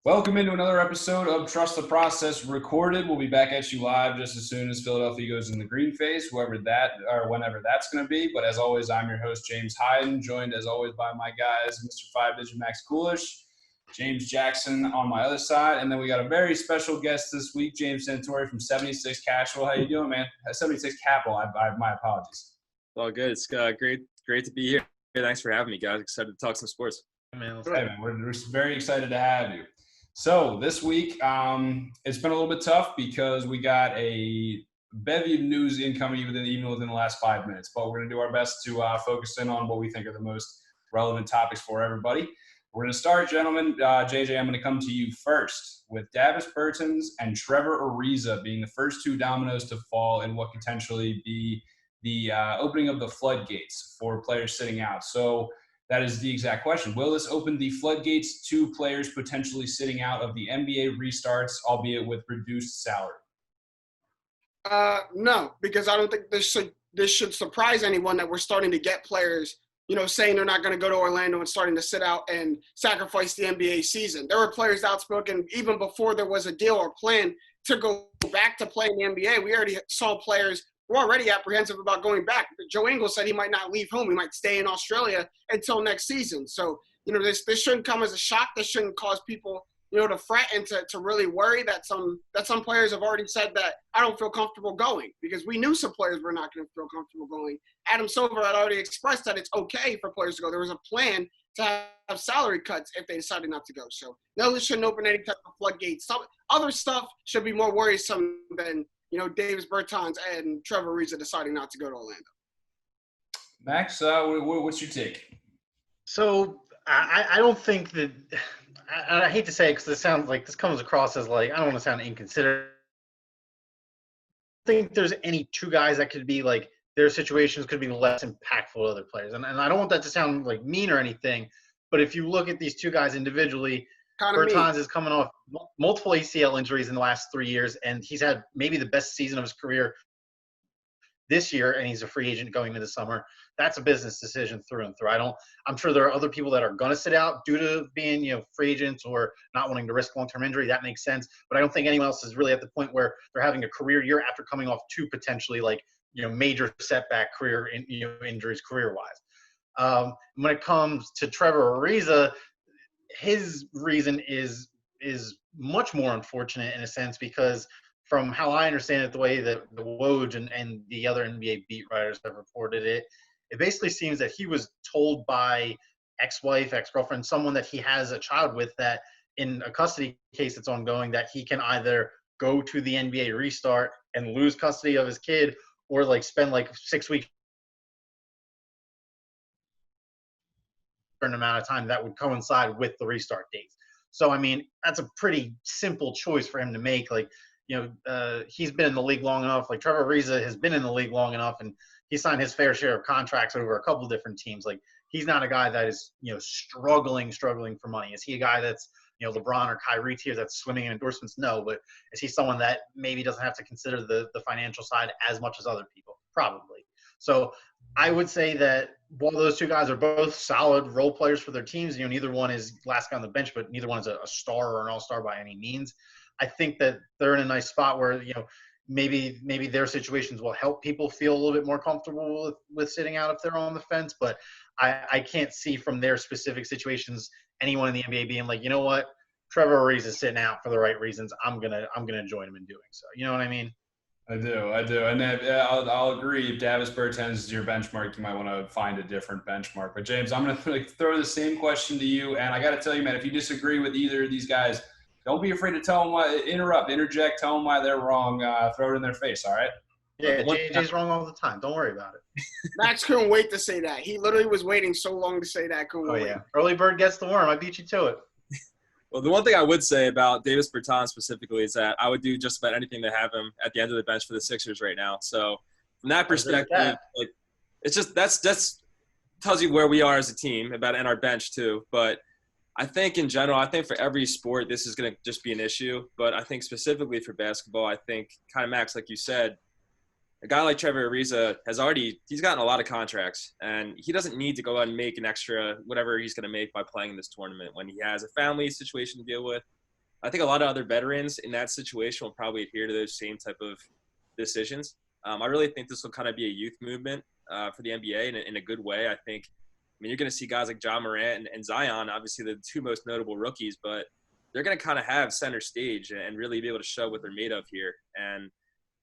Welcome into another episode of Trust the Process Recorded. We'll be back at you live just as soon as Philadelphia goes in the green phase, whoever that or whenever that's going to be. But as always, I'm your host, James Hyden, joined as always by my guys, Mr. Five Digit Max Coolish, James Jackson on my other side, and then we got a very special guest this week, James Santore from 76 Capital. How you doing, man? 76 Capital. My apologies. All good. It's great to be here. Thanks for having me, guys. Excited to talk some sports. Man, we're very excited to have you. So this week, it's been a little bit tough because we got a bevy of news incoming even within the last 5 minutes. But we're going to do our best to focus in on what we think are the most relevant topics for everybody. We're going to start, gentlemen. JJ, I'm going to come to you first with Bertens and Trevor Ariza being the first two dominoes to fall in what could potentially be the opening of the floodgates for players sitting out. So that is the exact question. Will this open the floodgates to players potentially sitting out of the NBA restarts, albeit with reduced salary? No, because I don't think this should surprise anyone that we're starting to get players, saying they're not going to go to Orlando and starting to sit out and sacrifice the NBA season. There were players outspoken even before there was a deal or plan to go back to play in the NBA. We already saw players were already apprehensive about going back. Joe Ingles said he might not leave home. He might stay in Australia until next season. So, this shouldn't come as a shock. This shouldn't cause people, to fret and to really worry that some players have already said that I don't feel comfortable going, because we knew some players were not going to feel comfortable going. Adam Silver had already expressed that it's okay for players to go. There was a plan to have salary cuts if they decided not to go. So, no, this shouldn't open any type of floodgates. Some other stuff should be more worrisome than Davis Bertens and Trevor Ariza deciding not to go to Orlando. Max, what's your take? So I don't think that – I hate to say it because this comes across as I don't want to sound inconsiderate. I think there's any two guys that could be their situations could be less impactful to other players. And I don't want that to sound mean or anything, but if you look at these two guys individually – Bertens is coming off multiple ACL injuries in the last 3 years, and he's had maybe the best season of his career this year, and he's a free agent going into the summer. That's a business decision through and through. I'm sure there are other people that are going to sit out due to being, free agents or not wanting to risk long-term injury. That makes sense. But I don't think anyone else is really at the point where they're having a career year after coming off two potentially major setback career injuries career-wise. When it comes to Trevor Ariza, his reason is much more unfortunate in a sense, because from how I understand it, the way that the Woj and the other NBA beat writers have reported it, it basically seems that he was told by ex-wife, ex-girlfriend, someone that he has a child with, that in a custody case that's ongoing, that he can either go to the NBA restart and lose custody of his kid, or spend 6 weeks an amount of time that would coincide with the restart dates. So, that's a pretty simple choice for him to make. He's been in the league long enough. Trevor Ariza has been in the league long enough, and he signed his fair share of contracts over a couple of different teams. He's not a guy that is, struggling for money. Is he a guy that's, LeBron or Kyrie tier that's swimming in endorsements? No, but is he someone that maybe doesn't have to consider the financial side as much as other people? Probably. So I would say that while those two guys are both solid role players for their teams, neither one is last guy on the bench, but neither one is a star or an all-star by any means. I think that they're in a nice spot where, maybe their situations will help people feel a little bit more comfortable with sitting out if they're on the fence. But I can't see from their specific situations anyone in the NBA being you know what, Trevor Ariza is sitting out for the right reasons. I'm gonna join him in doing so. You know what I mean? I do. And I'll agree. If Davis Bertens is your benchmark, you might want to find a different benchmark. But, James, I'm going to throw the same question to you. And I got to tell you, man, if you disagree with either of these guys, don't be afraid to tell them why, interject, tell them why they're wrong, throw it in their face, all right? Yeah, JJ's wrong all the time. Don't worry about it. Max couldn't wait to say that. He literally was waiting so long to say that. Yeah. Early bird gets the worm. I beat you to it. Well, the one thing I would say about Davis Bertens specifically is that I would do just about anything to have him at the end of the bench for the Sixers right now. So from that perspective, it's just that's tells you where we are as a team and our bench too. But I think in general, for every sport, this is going to just be an issue. But I think specifically for basketball, I think kind of Max, like you said, a guy like Trevor Ariza he's gotten a lot of contracts, and he doesn't need to go out and make an extra whatever he's going to make by playing in this tournament when he has a family situation to deal with. I think a lot of other veterans in that situation will probably adhere to those same type of decisions. I really think this will kind of be a youth movement for the NBA in a good way. I mean, you're going to see guys like Ja Morant and Zion, obviously the two most notable rookies, but they're going to kind of have center stage and really be able to show what they're made of here. And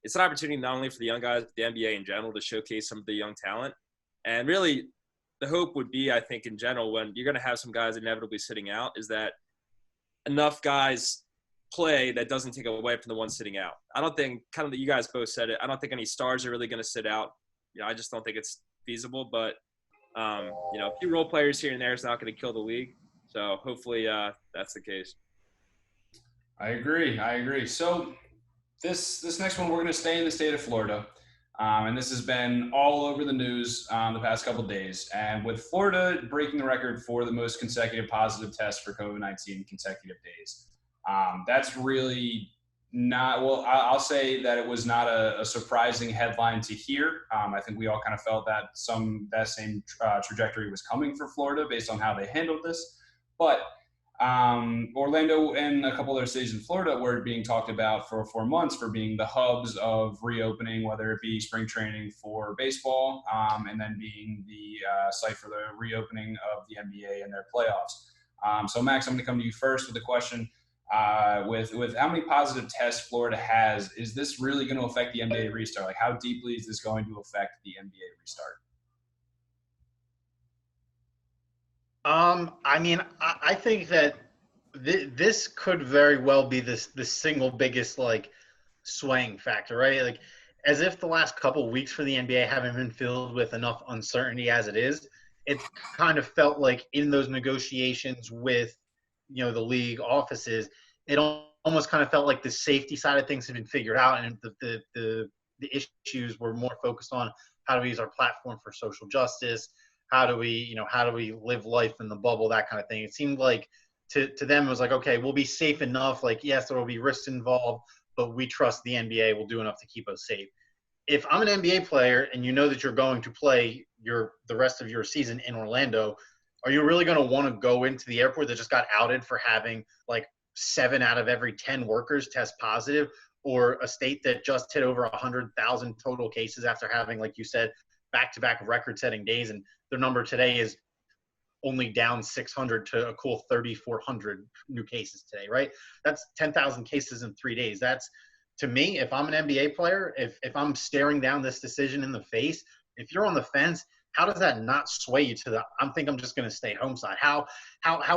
it's an opportunity not only for the young guys, but the NBA in general to showcase some of the young talent. And really, the hope would be, I think, in general, when you're going to have some guys inevitably sitting out, is that enough guys play that doesn't take away from the one sitting out. I don't think, kind of, you guys both said it, I don't think any stars are really going to sit out. I just don't think it's feasible. But, a few role players here and there is not going to kill the league. So hopefully that's the case. I agree. So this next one, we're going to stay in the state of Florida. And this has been all over the news the past couple of days. And with Florida breaking the record for the most consecutive positive tests for COVID-19 consecutive days. That's really not – well, I'll say that it was not a surprising headline to hear. I think we all kind of felt that that same trajectory was coming for Florida based on how they handled this. But Orlando and a couple other cities in Florida were being talked about for 4 months for being the hubs of reopening, whether it be spring training for baseball and then being the site for the reopening of the NBA and their playoffs. So, Max, I'm going to come to you first with a question. With how many positive tests Florida has, is this really going to affect the NBA restart? Like, how deeply is this going to affect the NBA restart? I mean, I think that this could very well be the single biggest swaying factor, right? Like, as if the last couple of weeks for the NBA haven't been filled with enough uncertainty as it is. It kind of felt like in those negotiations with the league offices, it almost kind of felt like the safety side of things had been figured out, and the issues were more focused on how do we use our platform for social justice. How do we live life in the bubble, that kind of thing. It seemed like to them it was like, okay, we'll be safe enough. Like, yes, there will be risks involved, but we trust the NBA will do enough to keep us safe. If I'm an NBA player and you know that you're going to play the rest of your season in Orlando, are you really going to want to go into the airport that just got outed for having 7 out of every 10 workers test positive, or a state that just hit over 100,000 total cases after having, like you said, back-to-back record-setting days, and their number today is only down 600 to a cool 3,400 new cases today, right? That's 10,000 cases in 3 days. That's, to me, if I'm an NBA player, if I'm staring down this decision in the face, if you're on the fence, how does that not sway you to I'm just going to stay home side? How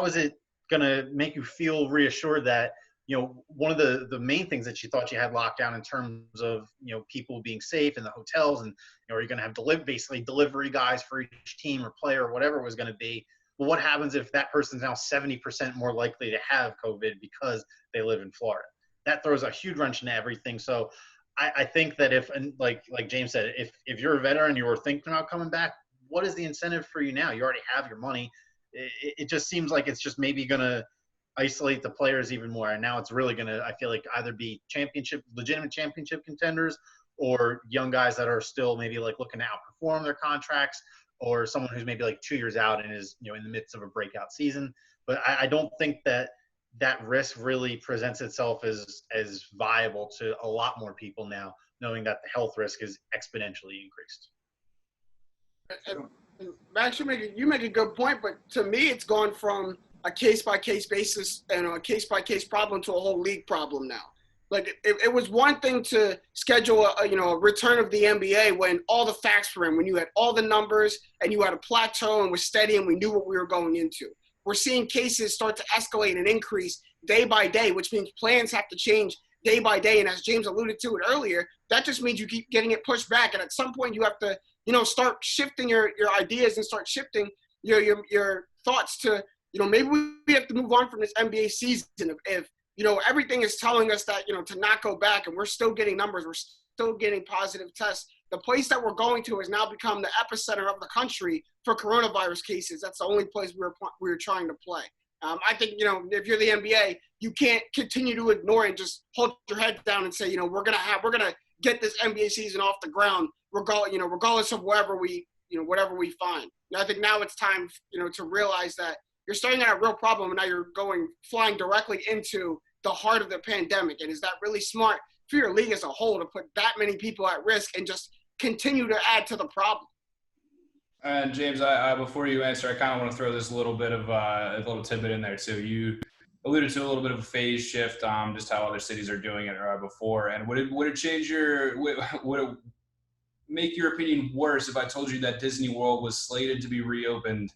is it going to make you feel reassured that, one of the main things that you thought you had locked down in terms of, people being safe in the hotels, and, are you going to have delivery guys for each team or player or whatever it was going to be? Well, what happens if that person's now 70% more likely to have COVID because they live in Florida? That throws a huge wrench into everything. So I think that like James said, if you're a veteran, you were thinking about coming back, what is the incentive for you now? You already have your money. It just seems like it's just maybe going to isolate the players even more. And now it's really going to, I feel like, either be legitimate championship contenders, or young guys that are still maybe looking to outperform their contracts, or someone who's maybe 2 years out and is, in the midst of a breakout season. But I don't think that risk really presents itself as viable to a lot more people now, knowing that the health risk is exponentially increased. And Max, you make a good point, but to me, it's gone from a case-by-case basis and a case-by-case problem to a whole league problem now. It was one thing to schedule a return of the NBA when all the facts were in, when you had all the numbers and you had a plateau and was steady and we knew what we were going into. We're seeing cases start to escalate and increase day by day, which means plans have to change day by day. And as James alluded to it earlier, that just means you keep getting it pushed back. And at some point you have to, start shifting your ideas and start shifting your thoughts to, maybe we have to move on from this NBA season. If everything is telling us that, to not go back, and we're still getting numbers, we're still getting positive tests. The place that we're going to has now become the epicenter of the country for coronavirus cases. That's the only place we were trying to play. I think, if you're the NBA, you can't continue to ignore and just hold your head down and say, we're gonna get this NBA season off the ground, regardless of whatever we find. And I think now it's time, to realize that you're starting at a real problem, and now you're flying directly into the heart of the pandemic? And is that really smart for your league as a whole to put that many people at risk and just continue to add to the problem? And James, I before you answer, I kind of want to throw this little bit of a little tidbit in there too. You alluded to a little bit of a phase shift, just how other cities are doing it before. And would it change would it make your opinion worse if I told you that Disney World was slated to be reopened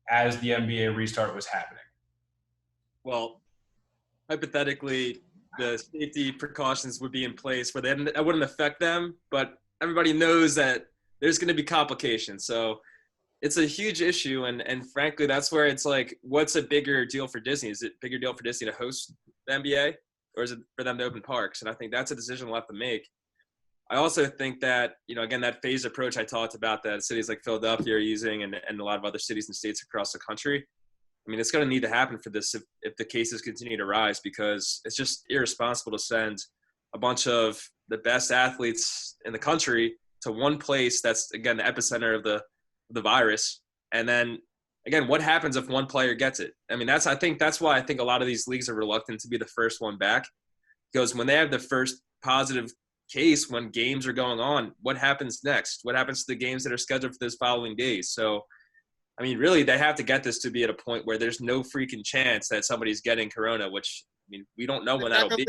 as the NBA restart was happening? Well, hypothetically, the safety precautions would be in place where that wouldn't affect them, but everybody knows that there's going to be complications. So it's a huge issue. And frankly, that's where it's like, what's a bigger deal for Disney? Is it a bigger deal for Disney to host the NBA, or is it for them to open parks? And I think that's a decision we'll have to make. I also think that, again, that phased approach I talked about that cities like Philadelphia are using and a lot of other cities and states across the country, I mean, it's going to need to happen for this if the cases continue to rise, because it's just irresponsible to send a bunch of the best athletes in the country to one place that's, again, the epicenter of the virus. And then, again, what happens if one player gets it? I mean, I think that's why I think a lot of these leagues are reluctant to be the first one back, because when they have the first positive case, when games are going on, what happens next? What happens to the games that are scheduled for those following days? So, I mean, really, they have to get this to be at a point where there's no freaking chance that somebody's getting corona, which, I mean, we don't know when that'll be.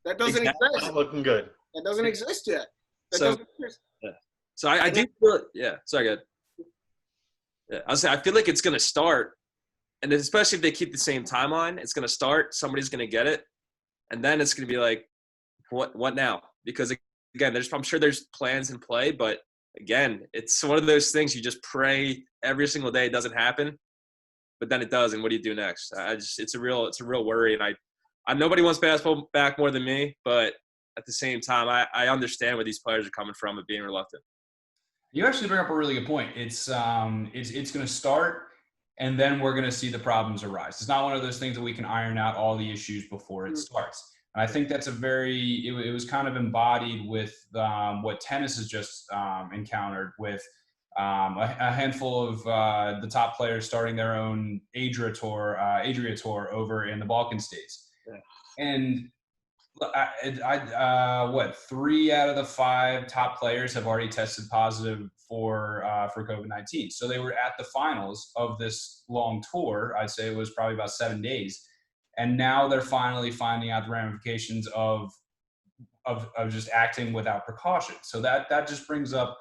That doesn't exist. Not looking good. That doesn't exist yet. So I do feel – yeah, sorry, good. Yeah, I was saying, I feel like it's going to start, and especially if they keep the same timeline, it's going to start, somebody's going to get it, and then it's going to be like, what now? Because, again, I'm sure there's plans in play, but, again, it's one of those things you just pray every single day it doesn't happen, but then it does, and what do you do next? It's a real worry, and nobody wants basketball back more than me, but at the same time, I understand where these players are coming from of being reluctant. You actually bring up a really good point. It's going to start, and then we're going to see the problems arise. It's not one of those things that we can iron out all the issues before it starts. And I think that's it was kind of embodied with what tennis has just encountered with a handful of the top players starting their own Adria tour over in the Balkan states. Yeah. And 3 out of the 5 top players have already tested positive for COVID-19. So they were at the finals of this long tour. I'd say it was probably about 7 days. And now they're finally finding out the ramifications of just acting without precaution. So that just brings up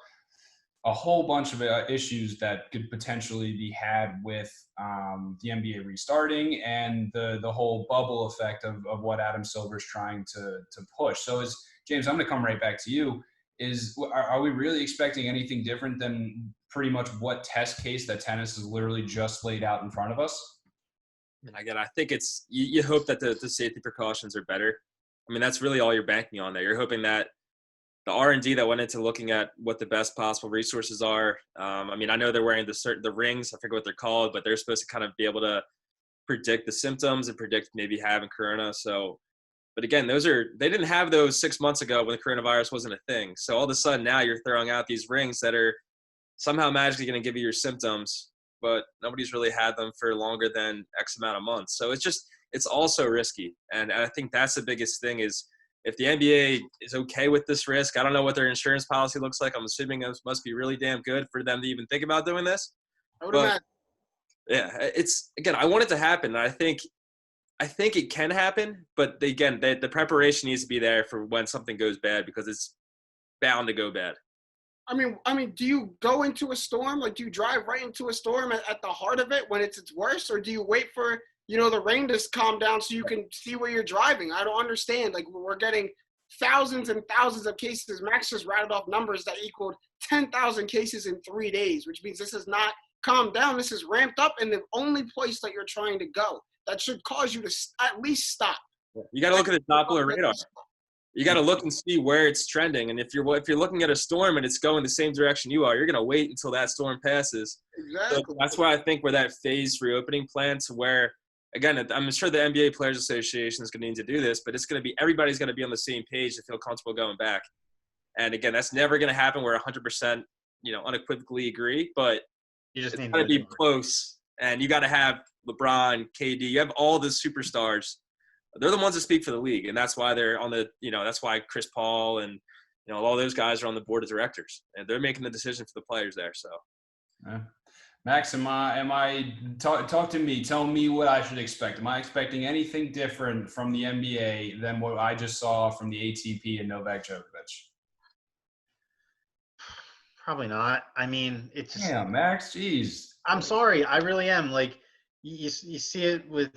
a whole bunch of issues that could potentially be had with the NBA restarting and the whole bubble effect of what Adam Silver's trying to push. So James, I'm going to come right back to you. Are we really expecting anything different than pretty much what test case that tennis has literally just laid out in front of us? And again, I think it's you hope that the safety precautions are better. I mean, that's really all you're banking on there. You're hoping that the R&D that went into looking at what the best possible resources are. I mean, I know they're wearing the rings. I forget what they're called, but they're supposed to kind of be able to predict the symptoms and predict maybe having corona. So, but again, they didn't have those 6 months ago when the coronavirus wasn't a thing. So all of a sudden now you're throwing out these rings that are somehow magically going to give you your symptoms, but nobody's really had them for longer than X amount of months. So it's also risky. And I think that's the biggest thing is if the NBA is okay with this risk, I don't know what their insurance policy looks like. I'm assuming it must be really damn good for them to even think about doing this. I would imagine. Yeah, again, I want it to happen. I think it can happen, but again, the preparation needs to be there for when something goes bad because it's bound to go bad. I mean, do you go into a storm? Like, do you drive right into a storm at the heart of it when it's its worst, or do you wait for the rain to calm down so you can see where you're driving? I don't understand. Like, we're getting thousands and thousands of cases. Max just rattled off numbers that equaled 10,000 cases in 3 days, which means this is not calmed down. This is ramped up in the only place that you're trying to go. That should cause you to at least stop. You got to look at the Doppler radar. You got to look and see where it's trending. And if you're looking at a storm and it's going the same direction you are, you're going to wait until that storm passes. Exactly. So that's why I think we're that phased reopening plan to where, again, I'm sure the NBA Players Association is going to need to do this, but everybody's going to be on the same page to feel comfortable going back. And again, that's never going to happen. We're 100%, unequivocally agree, but it's got to be close. And you got to have LeBron, KD, you have all the superstars they're the ones that speak for the league, and that's why they're on the, that's why Chris Paul and, all those guys are on the board of directors, and they're making the decision for the players there. So, Max, talk to me. Tell me what I should expect. Am I expecting anything different from the NBA than what I just saw from the ATP and Novak Djokovic? Probably not. I mean, it's just, yeah, Max, jeez. I'm sorry, I really am. Like, you see it with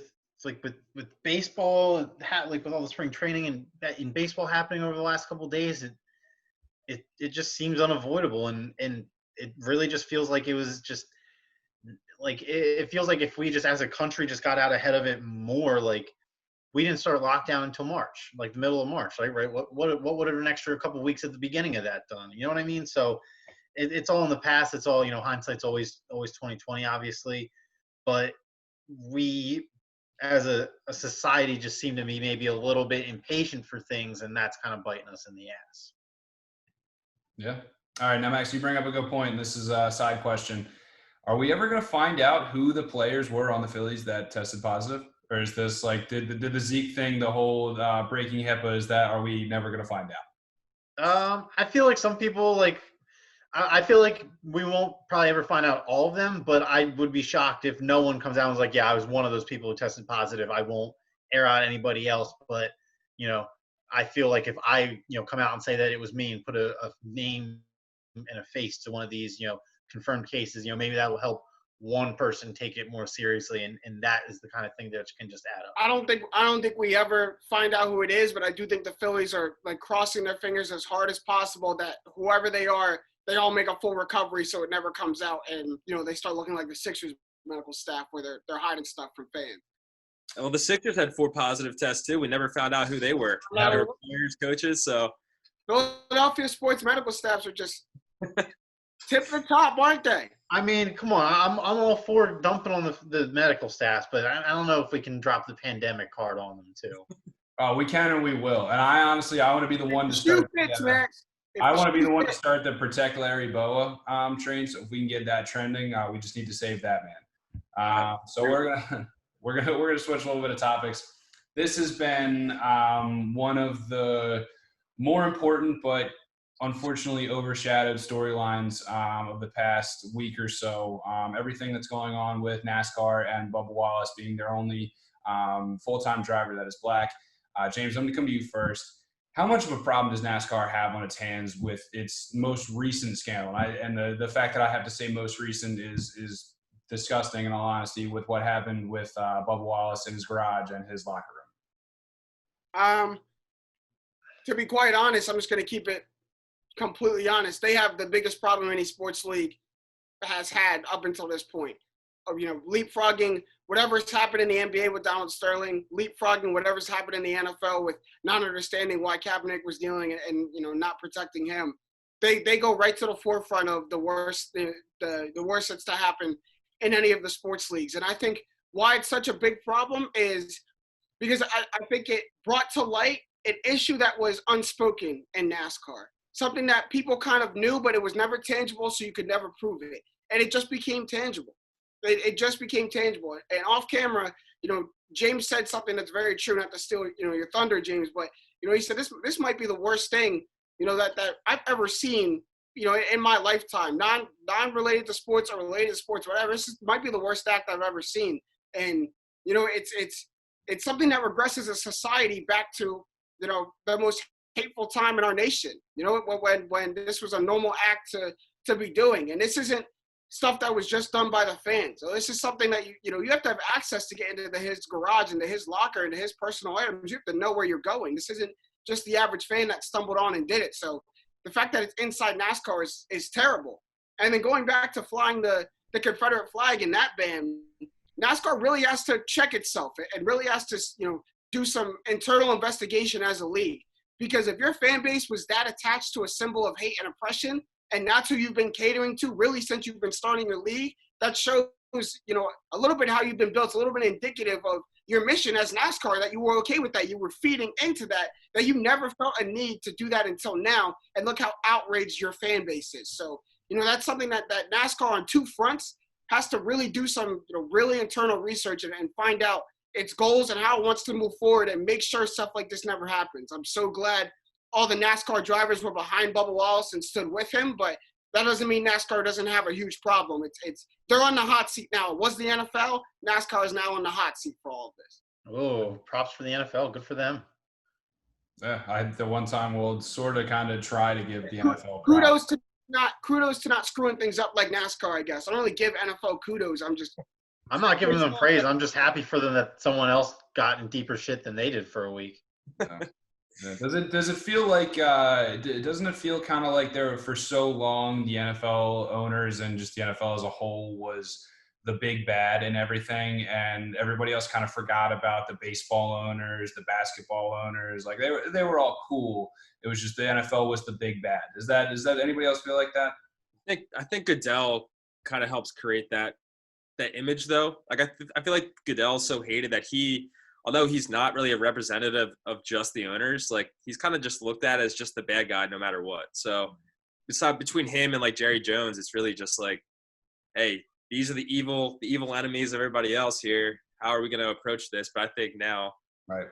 baseball, like with all the spring training and in baseball happening over the last couple of days. It just seems unavoidable, and it really just feels like it was just like it feels like if we just as a country just got out ahead of it more, like we didn't start lockdown until March, like the middle of March, like right? What would an extra couple of weeks at the beginning of that done? You know what I mean? So it's all in the past. It's all, hindsight's always 2020, obviously, but we as a society just seem to be maybe a little bit impatient for things, and that's kind of biting us in the ass. Yeah. All right. Now, Max, you bring up a good point. And this is a side question. Are we ever going to find out who the players were on the Phillies that tested positive? Or is this like, did the Zeke thing, the whole breaking HIPAA, are we never going to find out? I feel like some people, I feel like we won't probably ever find out all of them, but I would be shocked if no one comes out and was like, yeah, I was one of those people who tested positive. I won't air out anybody else, but, I feel like if I, come out and say that it was me and put a name and a face to one of these, confirmed cases, maybe that will help one person take it more seriously. And that is the kind of thing that can just add up. I don't think we ever find out who it is, but I do think the Phillies are like crossing their fingers as hard as possible that whoever they are, they all make a full recovery so it never comes out. And, they start looking like the Sixers medical staff where they're hiding stuff from fans. Well, the Sixers had 4 positive tests too. We never found out who they were. Now they were players, coaches. So Philadelphia sports medical staffs are just tip of the top, aren't they? I mean, come on. I'm all for dumping on the medical staff, but I don't know if we can drop the pandemic card on them too. We can and we will. And I honestly, I want to be the one to start. I want to be the one to start the Protect Larry Boa train. So if we can get that trending, we just need to save that man. So we're gonna switch a little bit of topics. This has been one of the more important, but unfortunately overshadowed storylines of the past week or so. Everything that's going on with NASCAR and Bubba Wallace being their only full-time driver that is black. James, I'm going to come to you first. How much of a problem does NASCAR have on its hands with its most recent scandal? And the fact that I have to say most recent is disgusting, in all honesty, with what happened with Bubba Wallace in his garage and his locker room. To be quite honest, I'm just going to keep it completely honest. They have the biggest problem any sports league has had up until this point of, leapfrogging whatever's happened in the NBA with Donald Sterling, leapfrogging whatever's happened in the NFL with not understanding why Kaepernick was dealing and not protecting him. They go right to the forefront of the worst that's to happen in any of the sports leagues. And I think why it's such a big problem is because I think it brought to light an issue that was unspoken in NASCAR. Something that people kind of knew, but it was never tangible, so you could never prove it. And it just became tangible. It just became tangible. And off camera, James said something that's very true, not to steal, your thunder, James, but, he said this might be the worst thing, that I've ever seen, in my lifetime, non-related to sports or related to sports, whatever. This might be the worst act I've ever seen. And, it's something that regresses a society back to, the most hateful time in our nation, when this was a normal act to be doing. And this isn't stuff that was just done by the fans. So this is something that you have to have access to get into his garage, into his locker, into his personal items. You have to know where you're going. This isn't just the average fan that stumbled on and did it. So the fact that it's inside NASCAR is terrible. And then going back to flying the Confederate flag in that ban, NASCAR really has to check itself and really has to, do some internal investigation as a league. Because if your fan base was that attached to a symbol of hate and oppression, and that's who you've been catering to really since you've been starting your league, that shows, a little bit how you've been built, a little bit indicative of your mission as NASCAR, that you were okay with that. You were feeding into that you never felt a need to do that until now. And look how outraged your fan base is. So, that's something that NASCAR on two fronts has to really do some, really internal research and find out its goals and how it wants to move forward and make sure stuff like this never happens. I'm so glad all the NASCAR drivers were behind Bubba Wallace and stood with him, but that doesn't mean NASCAR doesn't have a huge problem. They're on the hot seat now. It was the NFL. NASCAR is now on the hot seat for all of this. Oh, props for the NFL. Good for them. Yeah, the one time we'll sort of kind of try to give the NFL kudos to not screwing things up like NASCAR, I guess. I don't really give NFL kudos. I'm not giving them praise. I'm just happy for them that someone else got in deeper shit than they did for a week. Yeah. Yeah. Does it feel like doesn't it feel kind of like there for so long the NFL owners and just the NFL as a whole was the big bad and everything, and everybody else kind of forgot about the baseball owners, the basketball owners, like they were all cool. It was just the NFL was the big bad. Does that anybody else feel like that? I think Goodell kind of helps create that image though. Like I feel like Goodell's so hated that although he's not really a representative of just the owners, like he's kind of just looked at as just the bad guy no matter what. So between him and like Jerry Jones, it's really just like, hey, these are the evil enemies of everybody else here. How are we going to approach this? But I think now, right.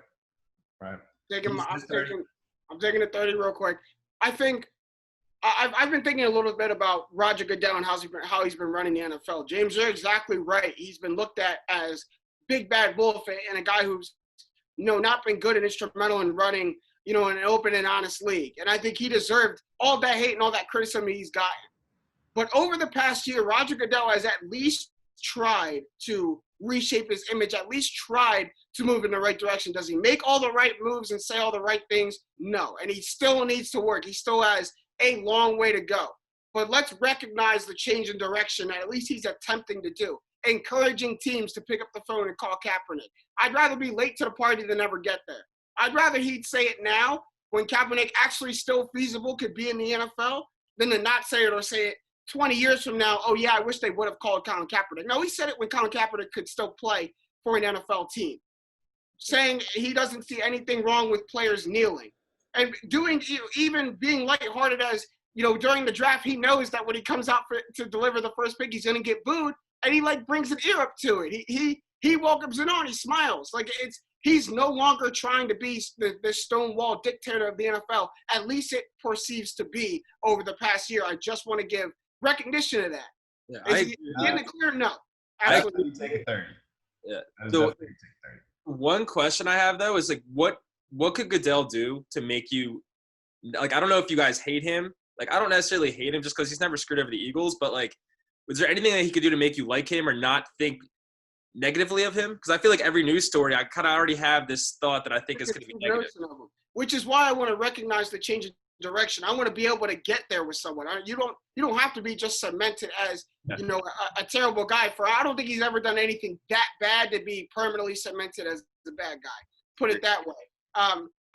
I'm taking a 30 real quick. I think I've been thinking a little bit about Roger Goodell and how he's been running the NFL. James, you're exactly right. He's been looked at as big bad wolf and a guy who's not been good and instrumental in running an open and honest league. And I think he deserved all that hate and all that criticism he's gotten. But over the past year, Roger Goodell has at least tried to reshape his image, at least tried to move in the right direction. Does he make all the right moves and say all the right things? No. And he still needs to work. He still has a long way to go. But let's recognize the change in direction that at least he's attempting to do, encouraging teams to pick up the phone and call Kaepernick. I'd rather be late to the party than never get there. I'd rather he'd say it now when Kaepernick actually still feasible could be in the NFL than to not say it or say it 20 years from now, oh, yeah, I wish they would have called Colin Kaepernick. No, he said it when Colin Kaepernick could still play for an NFL team, saying he doesn't see anything wrong with players kneeling. And even being lighthearted as, during the draft, he knows that when he comes out to deliver the first pick, he's going to get booed, and he, brings an ear up to it. He welcomes it on. He smiles. He's no longer trying to be the Stonewall dictator of the NFL. At least it perceives to be over the past year. I just want to give recognition of that. Yeah, Is he getting it clear? No. Absolutely. Take a 30. Yeah. So, one question I have though is what could Goodell do to make you I don't know if you guys hate him. I don't necessarily hate him just because he's never screwed over the Eagles, but was there anything that he could do to make you like him or not think negatively of him? Because I feel like every news story, I kind of already have this thought that I think is going to be negative. Which is why I want to recognize the change in direction. I want to be able to get there with someone. You don't have to be just cemented as a terrible guy. I don't think he's ever done anything that bad to be permanently cemented as the bad guy. Put it that way.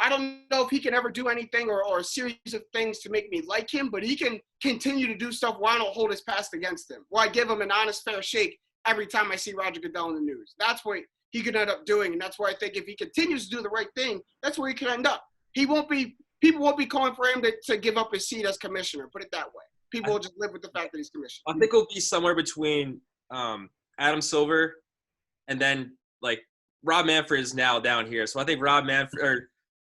I don't know if he can ever do anything or a series of things to make me like him, but he can continue to do stuff where I don't hold his past against him, where I give him an honest, fair shake every time I see Roger Goodell in the news. That's what he could end up doing, and that's where I think if he continues to do the right thing, that's where he can end up. People won't be calling for him to give up his seat as commissioner, put it that way. People will just live with the fact that he's commissioner. I think it'll be somewhere between Adam Silver and then, Rob Manfred is now down here. So I think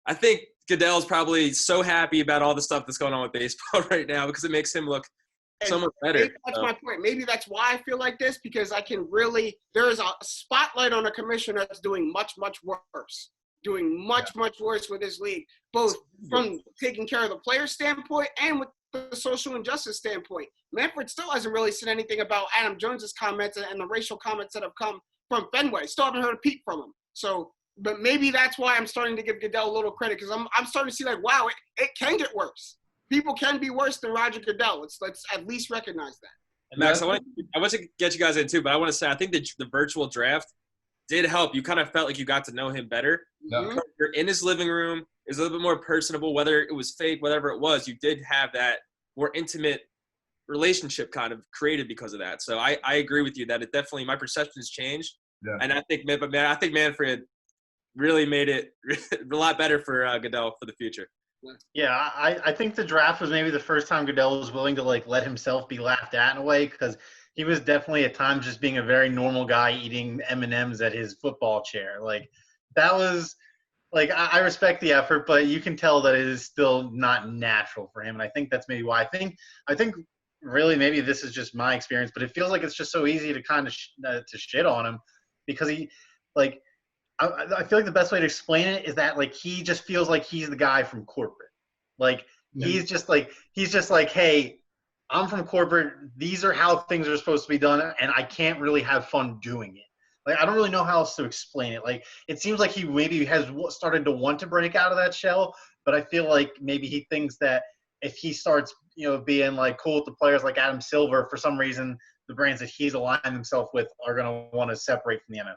I think Goodell's probably so happy about all the stuff that's going on with baseball right now because it makes him look so much better. That's my point. Maybe that's why I feel like this, because there is a spotlight on a commissioner that's doing much, much worse. Doing much worse with his league, both from taking care of the player standpoint and with the social injustice standpoint. Manfred still hasn't really said anything about Adam Jones's comments and the racial comments that have come from Fenway. Still haven't heard a peep from him. So, but maybe that's why I'm starting to give Goodell a little credit, because I'm starting to see wow, it can get worse. People can be worse than Roger Goodell. Let's at least recognize that. And Max, I want to get you guys in too, but I want to say I think that the virtual draft did help. You kind of felt like you got to know him better. Yeah. You're in his living room. It was a little bit more personable, whether it was fake, whatever it was. You did have that more intimate relationship kind of created because of that. So I agree with you that it definitely, my perception has changed. Yeah. And I think Manfred really made it a lot better for Goodell for the future. Yeah, I think the draft was maybe the first time Goodell was willing to let himself be laughed at in a way, because he was definitely at times just being a very normal guy eating M&Ms at his football chair. Like that was like I respect the effort, but you can tell that it is still not natural for him. And I think that's maybe why I think really maybe this is just my experience, but it feels like it's just so easy to kind of to shit on him because he like I feel like the best way to explain it is that like he just feels like he's the guy from corporate. Like he's just like hey, I'm from corporate. These are how things are supposed to be done, and I can't really have fun doing it. Like I don't really know how else to explain it. Like it seems like he maybe has started to want to break out of that shell, but I feel like maybe he thinks that if he starts, being like cool with the players like Adam Silver, for some reason the brands that he's aligned himself with are going to want to separate from the NFL.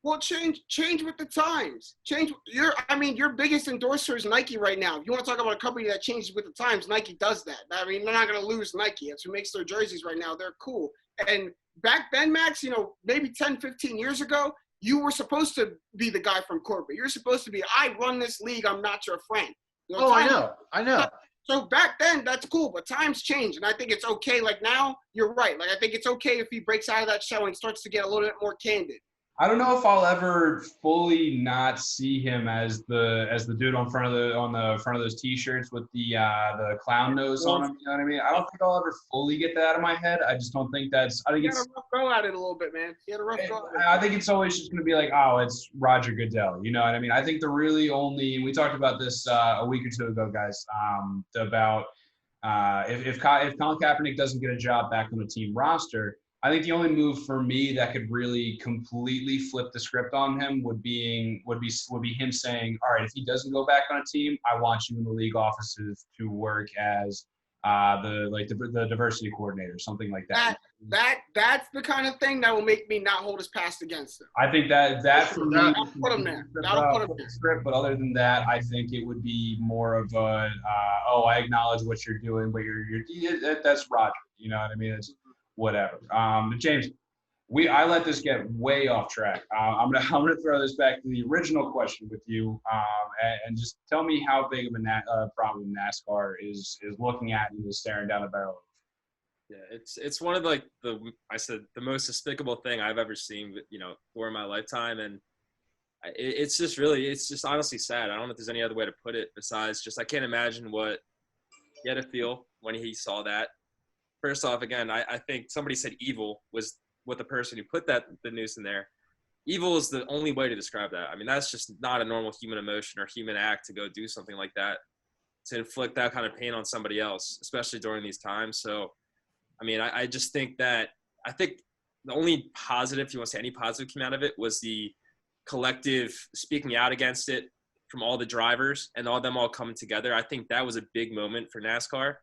Well, change with the times. Your biggest endorser is Nike right now. If you want to talk about a company that changes with the times, Nike does that. I mean, they're not going to lose Nike. That's who makes their jerseys right now. They're cool. And back then, Max, maybe 10, 15 years ago, you were supposed to be the guy from corporate. You're supposed to be, I run this league. I'm not your friend. I know. So back then, that's cool, but times change, and I think it's okay. Like now, you're right. Like I think it's okay if he breaks out of that shell and starts to get a little bit more candid. I don't know if I'll ever fully not see him as the dude on the front of those T-shirts with the clown nose on him. You know what I mean? I don't think I'll ever fully get that out of my head. I just don't think that's. I think he had a rough go at it a little bit, man. He had a rough go at it. I think it's always just going to be like, oh, it's Roger Goodell. You know what I mean? I think the really only we talked about this a week or two ago, guys, about if Colin Kaepernick doesn't get a job back on the team roster. I think the only move for me that could really completely flip the script on him would be him saying, all right, if he doesn't go back on a team, I want you in the league offices to work as the diversity coordinator, something like that. That's the kind of thing that will make me not hold his past against him. I think that for me, that'll put him there. That'll put him there. Script, but other than that, I think it would be more of a I acknowledge what you're doing, but that's Roger. You know what I mean? It's whatever. James, I let this get way off track. I'm gonna throw this back to the original question with you, and just tell me how big of a problem NASCAR is looking at and is staring down the barrel of. Yeah, it's one of the most despicable thing I've ever seen, during my lifetime, and it's just honestly sad. I don't know if there's any other way to put it besides just I can't imagine what he had to feel when he saw that. First off, again, I think somebody said evil was what the person who put the noose in there. Evil is the only way to describe that. I mean, that's just not a normal human emotion or human act to go do something like that, to inflict that kind of pain on somebody else, especially during these times. So, I mean, I just think the only positive, if you want to say any positive came out of it, was the collective speaking out against it from all the drivers and all them all coming together. I think that was a big moment for NASCAR.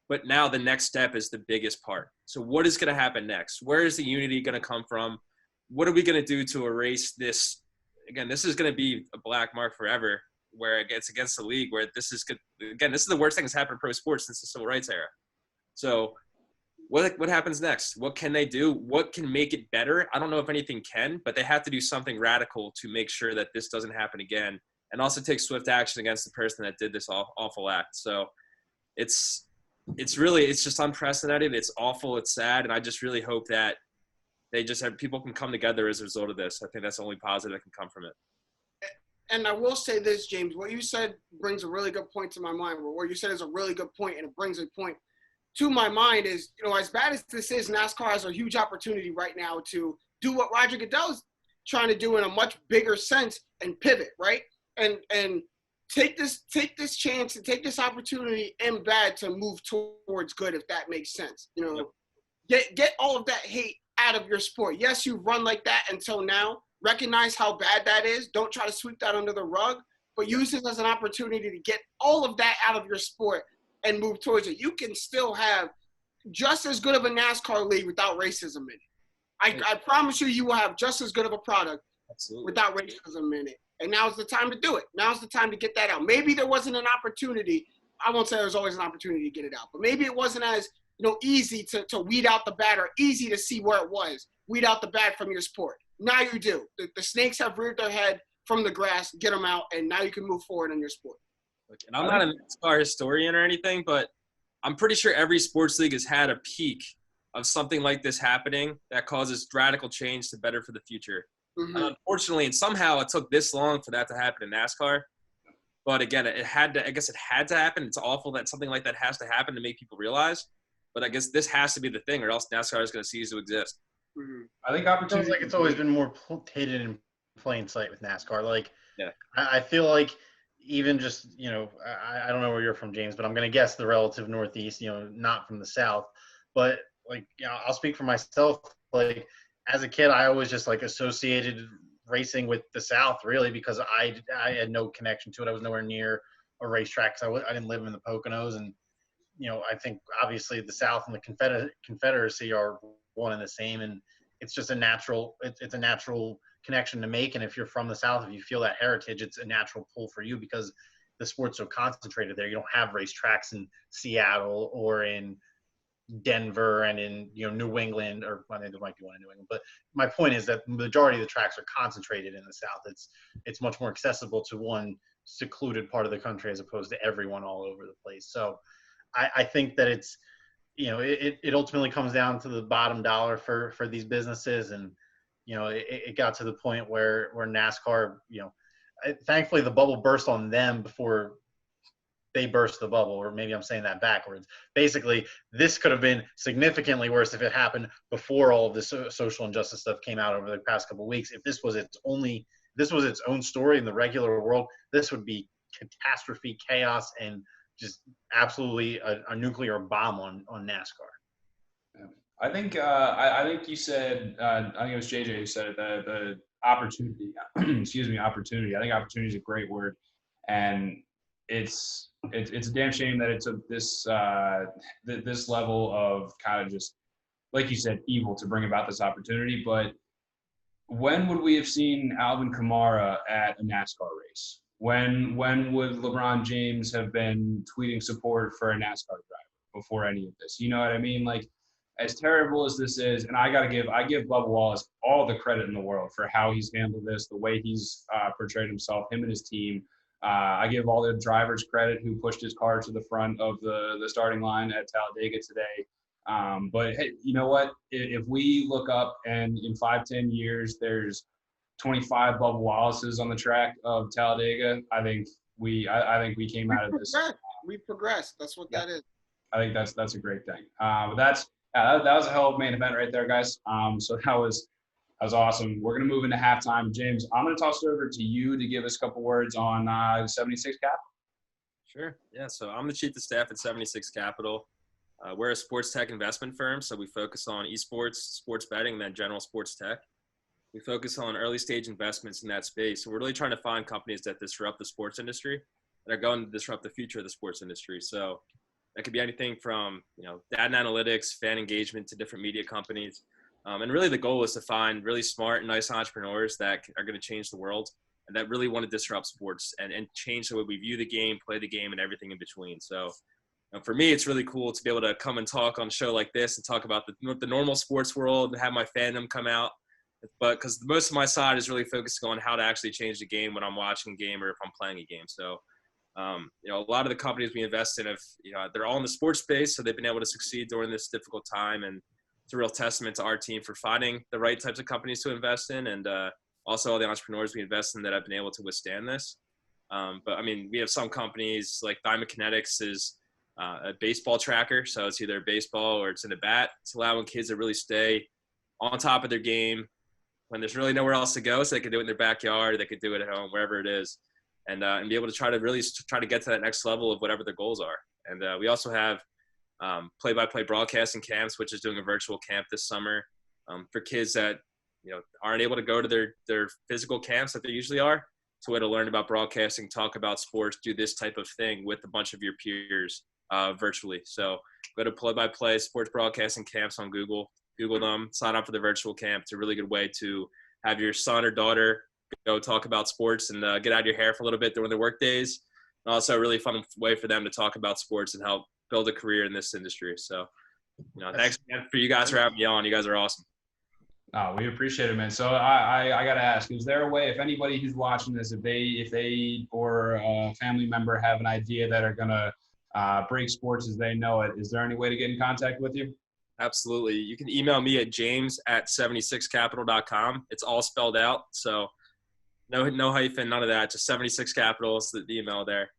But now the next step is the biggest part. So what is going to happen next? Where is the unity going to come from? What are we going to do to erase this? Again, this is going to be a black mark forever where it's against the league, where this is good. Again, this is the worst thing that's happened in pro sports since the civil rights era. So what happens next? What can they do? What can make it better? I don't know if anything can, but they have to do something radical to make sure that this doesn't happen again, and also take swift action against the person that did this awful act. So it's just unprecedented. It's awful. It's sad. And I just really hope that they just have people can come together as a result of this. I think that's the only positive that can come from it. And I will say this, James, what you said brings a really good point to my mind. What you said is a really good point, and it brings a point to my mind is, as bad as this is, NASCAR has a huge opportunity right now to do what Roger Goodell is trying to do in a much bigger sense and pivot, right? And take this chance and take this opportunity in bad to move towards good, if that makes sense. Get all of that hate out of your sport. Yes, you've run like that until now. Recognize how bad that is. Don't try to sweep that under the rug, but use this as an opportunity to get all of that out of your sport and move towards it. You can still have just as good of a NASCAR league without racism in it. I promise you will have just as good of a product without racism in it. And now's the time to do it. Now's the time to get that out. Maybe there wasn't an opportunity. I won't say there's always an opportunity to get it out, but maybe it wasn't as easy to weed out the bad or easy to see where it was. Weed out the bad from your sport. Now you do. The snakes have reared their head from the grass. Get them out, and now you can move forward in your sport. And I'm not a NASCAR historian or anything, but I'm pretty sure every sports league has had a peak of something like this happening that causes radical change to better for the future. Mm-hmm. Unfortunately, and somehow it took this long for that to happen in NASCAR. But again, it had to happen. It's awful that something like that has to happen to make people realize. But I guess this has to be the thing, or else NASCAR is going to cease to exist. Mm-hmm. I think It opportunity. feels like it's always been more hidden in plain sight with NASCAR. Like, Yeah. I feel like even just, I don't know where you're from, James, but I'm going to guess the relative Northeast, not from the South. But, like, I'll speak for myself. Like, as a kid, I always just, like, associated racing with the South, really, because I had no connection to it. I was nowhere near a racetrack because I didn't live in the Poconos. And, I think, obviously, the South and the Confederacy are one and the same. And it's just a natural connection to make. And if you're from the South, if you feel that heritage, it's a natural pull for you because the sport's so concentrated there. You don't have racetracks in Seattle or in Denver and in New England, or well, there might be one in New England. But my point is that the majority of the tracks are concentrated in the South. It's much more accessible to one secluded part of the country as opposed to everyone all over the place. So I think that it's it ultimately comes down to the bottom dollar for these businesses. And it got to the point where NASCAR, thankfully the bubble burst on them before they burst the bubble, or maybe I'm saying that backwards. Basically, this could have been significantly worse if it happened before all of this social injustice stuff came out over the past couple of weeks. If this was its own story in the regular world, this would be catastrophe, chaos, and just absolutely a nuclear bomb on NASCAR. I think I think you said I think it was JJ who said it, the opportunity. Excuse me, opportunity. I think opportunity is a great word, and it's a damn shame that it took this this level of kind of just like you said evil to bring about this opportunity. But when would we have seen Alvin Kamara at a NASCAR race? When would LeBron James have been tweeting support for a NASCAR driver before any of this? You know what I mean? Like, as terrible as this is, and I give Bubba Wallace all the credit in the world for how he's handled this, the way he's portrayed himself, him and his team. I give all the drivers credit who pushed his car to the front of the starting line at Talladega today. But hey, you know what? If we look up and in 5-10 years there's 25 Bubba Wallaces on the track of Talladega, I think we came out of this. We progressed. That's what that is. I think that's a great thing. But that was a hell of a main event right there, guys. So that was awesome. We're gonna move into halftime. James, I'm gonna toss it over to you to give us a couple words on 76 Capital. Sure. Yeah. So I'm the chief of staff at 76 Capital. We're a sports tech investment firm, so we focus on esports, sports betting, and then general sports tech. We focus on early stage investments in that space. So we're really trying to find companies that disrupt the sports industry, that are going to disrupt the future of the sports industry. So that could be anything from, data and analytics, fan engagement, to different media companies. And really the goal is to find really smart and nice entrepreneurs that are going to change the world and that really want to disrupt sports and change the way we view the game, play the game, and everything in between. So for me, it's really cool to be able to come and talk on a show like this and talk about the normal sports world and have my fandom come out. But because most of my side is really focusing on how to actually change the game when I'm watching a game or if I'm playing a game. So, a lot of the companies we invest in have, they're all in the sports space, so they've been able to succeed during this difficult time. And it's a real testament to our team for finding the right types of companies to invest in, and also all the entrepreneurs we invest in that have been able to withstand this. But I mean, we have some companies like Diamond Kinetics is a baseball tracker. So it's either baseball or it's in a bat. It's allowing kids to really stay on top of their game when there's really nowhere else to go. So they could do it in their backyard, they could do it at home, wherever it is, and be able to try to get to that next level of whatever their goals are. And we also have play-by-play broadcasting camps, which is doing a virtual camp this summer for kids that aren't able to go to their physical camps that they usually are. It's a way to learn about broadcasting, talk about sports, do this type of thing with a bunch of your peers virtually. So go to play-by-play sports broadcasting camps on Google them, sign up for the virtual camp. It's a really good way to have your son or daughter go talk about sports and get out of your hair for a little bit during their work days. And also a really fun way for them to talk about sports and help build a career in this industry. So, thanks again for you guys for having me on. You guys are awesome. Oh, we appreciate it, man. So I got to ask, is there a way, if anybody who's watching this, if they or a family member have an idea that are going to break sports as they know it, is there any way to get in contact with you? Absolutely. You can email me at james@76capital.com. It's all spelled out. So no hyphen, none of that. Just 76 Capital is the email there.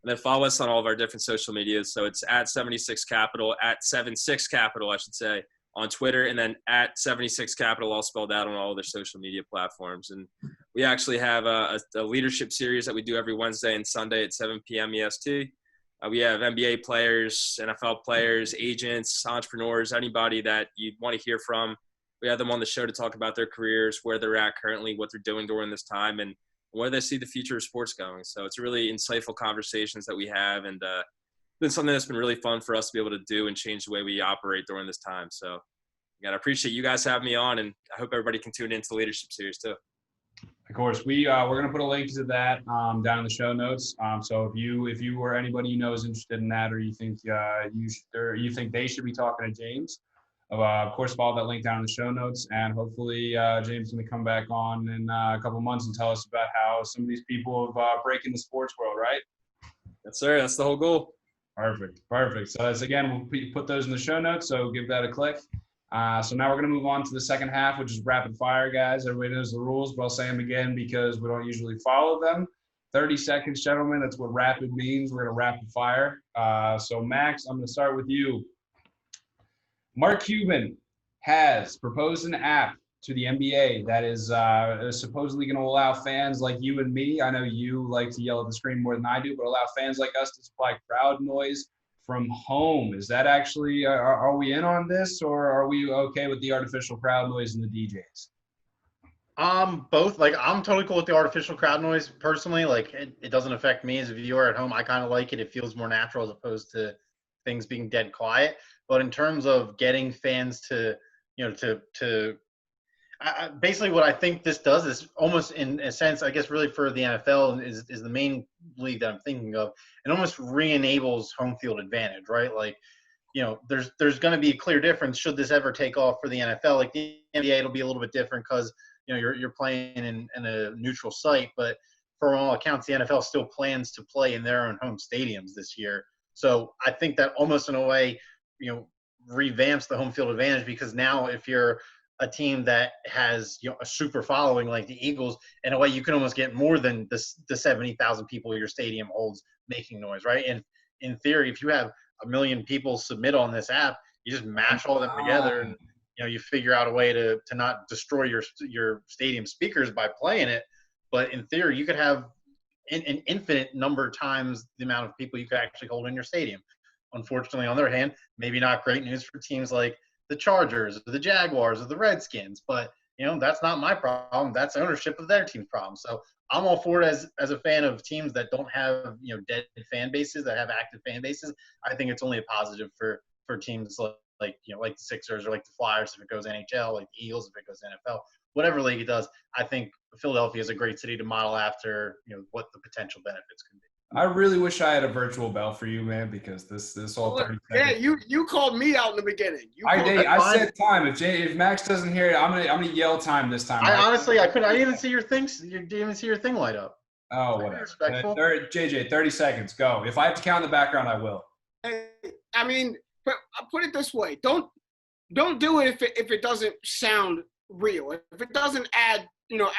And then follow us on all of our different social medias. So it's at 76 Capital, at 76 Capital, I should say, on Twitter, and then at 76 Capital, all spelled out on all their social media platforms. And we actually have a leadership series that we do every Wednesday and Sunday at 7 p.m. EST. We have NBA players, NFL players, agents, entrepreneurs, anybody that you want to hear from. We have them on the show to talk about their careers, where they're at currently, what they're doing during this time, and where they see the future of sports going. So it's really insightful conversations that we have, and it's been something that's been really fun for us to be able to do and change the way we operate during this time. So again, I appreciate you guys having me on, and I hope everybody can tune into the leadership series too. Of course, we're going to put a link to that down in the show notes. So if you or anybody you know is interested in that, or you think you think they should be talking to James, of course, follow that link down in the show notes, and hopefully James is going to come back on in a couple months and tell us about how some of these people have breaking the sports world, right? Yes, sir. That's the whole goal. Perfect. So that's, again, we'll put those in the show notes, so give that a click. So now we're going to move on to the second half, which is rapid fire, guys. Everybody knows the rules, but I'll say them again because we don't usually follow them. 30 seconds, gentlemen. That's what rapid means. We're going to rapid fire. So Max, I'm going to start with you. Mark Cuban has proposed an app to the NBA that is supposedly going to allow fans like you and me, I know you like to yell at the screen more than I do, but allow fans like us to supply crowd noise from home. Is that actually, are we in on this, or are we okay with the artificial crowd noise and the DJs? Both. Like, I'm totally cool with the artificial crowd noise personally. Like, it doesn't affect me as a viewer at home. I kind of like it. It feels more natural as opposed to things being dead quiet. But in terms of getting fans to, basically what I think this does is almost, in a sense, I guess really for the NFL is the main league that I'm thinking of. It almost re-enables home field advantage, right? Like, there's going to be a clear difference should this ever take off for the NFL. Like the NBA, it'll be a little bit different because you're playing in a neutral site, but for all accounts, the NFL still plans to play in their own home stadiums this year. So I think that almost in a way, revamps the home field advantage, because now if you're a team that has a super following like the Eagles, in a way you can almost get more than the 70,000 people your stadium holds making noise, right? And in theory, if you have 1 million people submit on this app, you just mash all of them together, and you figure out a way to not destroy your stadium speakers by playing it. But in theory, you could have an infinite number of times the amount of people you could actually hold in your stadium. Unfortunately, on the other hand, maybe not great news for teams like the Chargers, or the Jaguars, or the Redskins. But, that's not my problem. That's ownership of their team's problem. So I'm all for it as a fan of teams that don't have, dead fan bases, that have active fan bases. I think it's only a positive for teams like the Sixers, or like the Flyers if it goes NHL, like the Eagles if it goes NFL. Whatever league it does, I think Philadelphia is a great city to model after, what the potential benefits can be. I really wish I had a virtual bell for you, man, because this all 30 seconds. Yeah, you called me out in the beginning. I said time. If Max doesn't hear it, I'm gonna yell time this time. Honestly, I didn't even see your thing. You didn't even see your thing light up. Oh, whatever. JJ, 30 seconds. Go. If I have to count in the background, I will. I mean, but I'll put it this way: don't do it if it doesn't sound real. If it doesn't add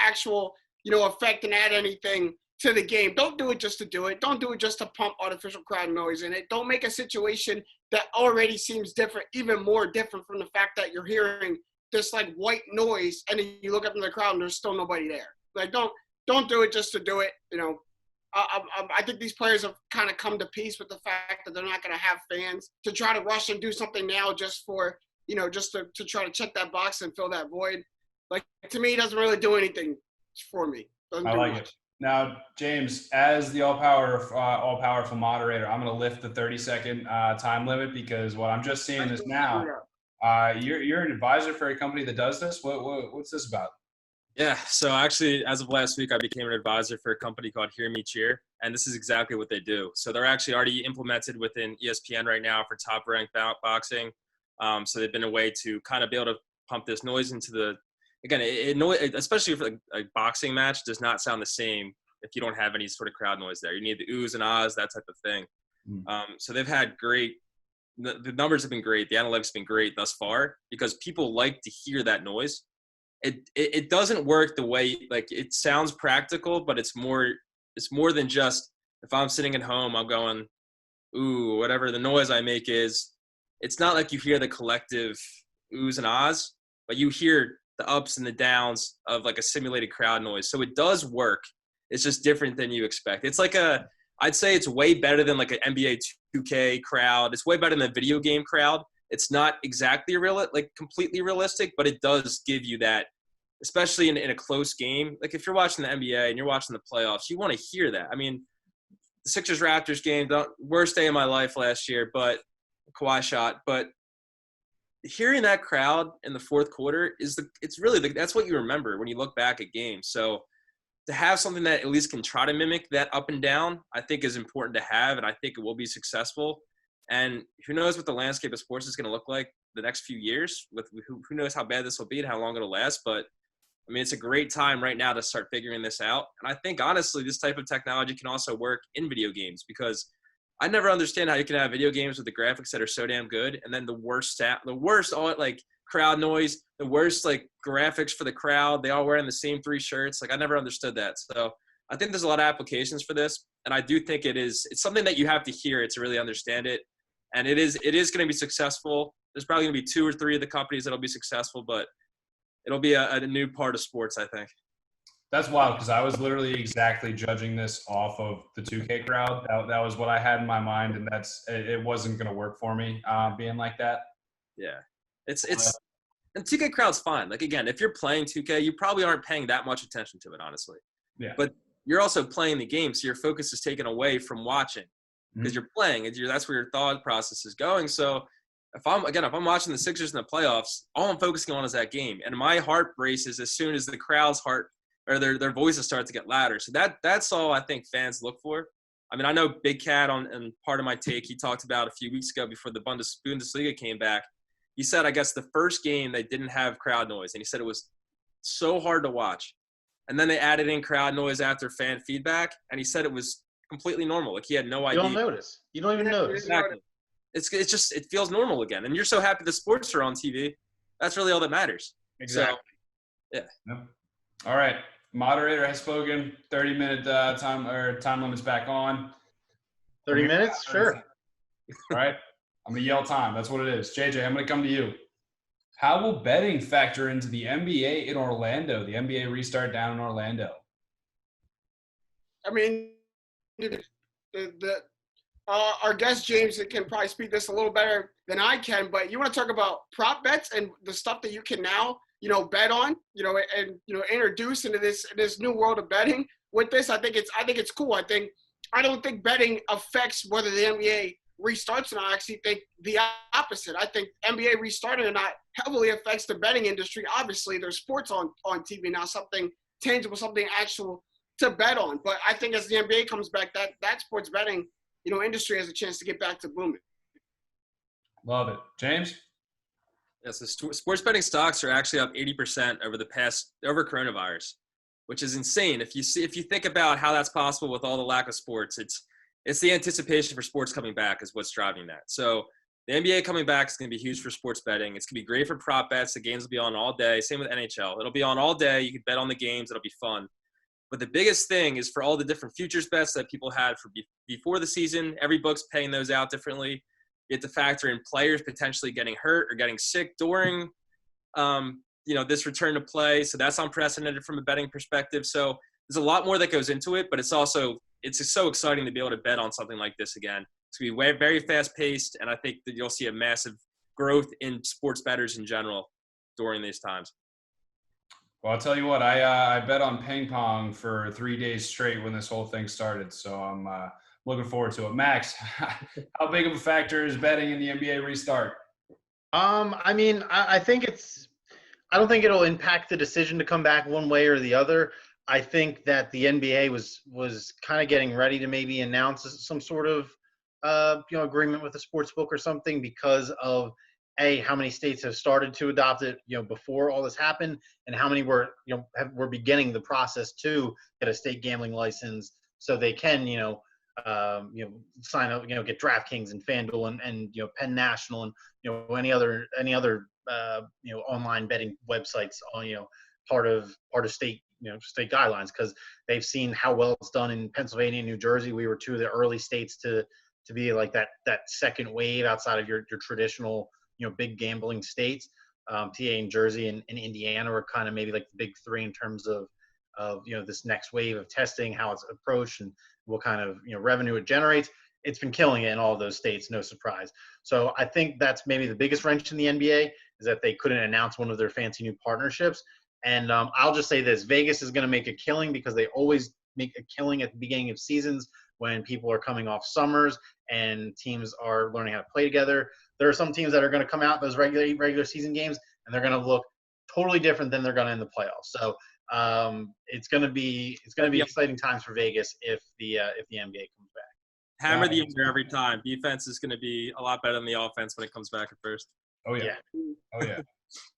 actual effect and add anything to the game. Don't do it just to do it. Don't do it just to pump artificial crowd noise in it. Don't make a situation that already seems different even more different from the fact that you're hearing this like white noise, and then you look up in the crowd and there's still nobody there. Like, don't do it just to do it. I think these players have kind of come to peace with the fact that they're not going to have fans to try to rush and do something now just for just to try to check that box and fill that void. Like, to me, it doesn't really do anything for me. I like it. Now, James, as the all-powerful moderator, I'm going to lift the 30-second time limit, because what I'm just seeing is now you're an advisor for a company that does this. What's this about? Yeah, so actually, as of last week, I became an advisor for a company called Hear Me Cheer, and this is exactly what they do. So they're actually already implemented within ESPN right now for top-ranked boxing. So they've been a way to kind of be able to pump this noise into the – again, especially for a boxing match, does not sound the same if you don't have any sort of crowd noise there. You need the oohs and ahs, that type of thing. So they've had great the numbers have been great. The analytics have been great thus far because people like to hear that noise. It doesn't work the way, like, it sounds practical, but it's more than just if I'm sitting at home, I'm going, ooh, whatever the noise I make is. It's not like you hear the collective oohs and ahs, but you hear the ups and the downs of like a simulated crowd noise. So it does work. It's just different than you expect. It's like I'd say it's way better than like an NBA 2K crowd. It's way better than a video game crowd. It's not exactly completely realistic, but it does give you that, especially in a close game. Like if you're watching the NBA and you're watching the playoffs, you want to hear that. I mean, the Sixers-Raptors game, worst day of my life last year, but Kawhi shot. But hearing that crowd in the fourth quarter that's what you remember when you look back at games. So to have something that at least can try to mimic that up and down, I think is important to have, and I think it will be successful. And who knows what the landscape of sports is going to look like the next few years. With who knows how bad this will be and how long it'll last. But I mean, it's a great time right now to start figuring this out. And I think honestly, this type of technology can also work in video games because I never understand how you can have video games with the graphics that are so damn good, and then the worst crowd noise, the worst like graphics for the crowd. They all wearing the same 3 shirts. Like I never understood that. So I think there's a lot of applications for this, and I do think it's something that you have to hear it to really understand it. And it is going to be successful. There's probably going to be 2 or 3 of the companies that'll be successful, but it'll be a new part of sports, I think. That's wild because I was literally exactly judging this off of the 2K crowd. That was what I had in my mind, and it wasn't going to work for me being like that. Yeah, and 2K crowd's fine. Like again, if you're playing 2K, you probably aren't paying that much attention to it, honestly. Yeah. But you're also playing the game, so your focus is taken away from watching because you're playing. That's where your thought process is going. So if I'm watching the Sixers in the playoffs, all I'm focusing on is that game, and my heart races as soon as the crowd's heart or their voices start to get louder. So that's all I think fans look for. I mean, I know Big Cat on part of my take, he talked about a few weeks ago before the Bundesliga came back. He said, I guess the first game they didn't have crowd noise, and he said it was so hard to watch. And then they added in crowd noise after fan feedback, and he said it was completely normal. Like he had no idea. You don't notice. You don't even notice. Exactly. It's just it feels normal again, and you're so happy the sports are on TV. That's really all that matters. Exactly. So, yeah. All right. Moderator has spoken. 30-minute time limit's back on. 30 minutes? Sure. All right. I'm going to yell time. That's what it is. JJ, I'm going to come to you. How will betting factor into the NBA in Orlando, the NBA restart down in Orlando? I mean, our guest James can probably speak this a little better than I can, but you want to talk about prop bets and the stuff that you can now, bet on, and introduce into this new world of betting with this. I think it's cool. I don't think betting affects whether the NBA restarts, and I actually think the opposite. I think NBA restarting or not heavily affects the betting industry. Obviously, there's sports on TV now, something tangible, something actual to bet on. But I think as the NBA comes back, that sports betting, industry has a chance to get back to booming. Love it. James? Yes, the sports betting stocks are actually up 80% over coronavirus, which is insane. If you think about how that's possible with all the lack of sports, it's the anticipation for sports coming back is what's driving that. So the NBA coming back is going to be huge for sports betting. It's going to be great for prop bets. The games will be on all day. Same with NHL. It'll be on all day. You can bet on the games. It'll be fun. But the biggest thing is for all the different futures bets that people had for before the season. Every book's paying those out differently. You have to factor in players potentially getting hurt or getting sick during, this return to play. So that's unprecedented from a betting perspective. So there's a lot more that goes into it, but it's so exciting to be able to bet on something like this again. It's going to be very fast paced, and I think that you'll see a massive growth in sports bettors in general during these times. Well, I'll tell you what, I bet on ping pong for 3 days straight when this whole thing started. So I'm looking forward to it. Max, how big of a factor is betting in the NBA restart? I mean, I don't think it'll impact the decision to come back one way or the other. I think that the NBA was kind of getting ready to maybe announce some sort of agreement with the sports book or something because of how many states have started to adopt it before all this happened, and how many were beginning the process to get a state gambling license so they can sign up, get DraftKings and FanDuel and Penn National and any other online betting websites on part of state state guidelines, because they've seen how well it's done in Pennsylvania and New Jersey. We were two of the early states to be like that second wave outside of your traditional big gambling states. PA and Jersey and Indiana were kind of maybe like the big three in terms of this next wave of testing, how it's approached and what kind of revenue it generates. It's been killing it in all of those states, no surprise. So I think that's maybe the biggest wrench in the NBA, is that they couldn't announce one of their fancy new partnerships. And I'll just say this: Vegas is going to make a killing, because they always make a killing at the beginning of seasons when people are coming off summers and teams are learning how to play together. There are some teams that are going to come out those regular season games and they're going to look totally different than they're going to in the playoffs. So it's going to be exciting times for Vegas if the NBA comes back. Hammer the under every time. Defense is going to be a lot better than the offense when it comes back at first. Oh yeah. Oh yeah.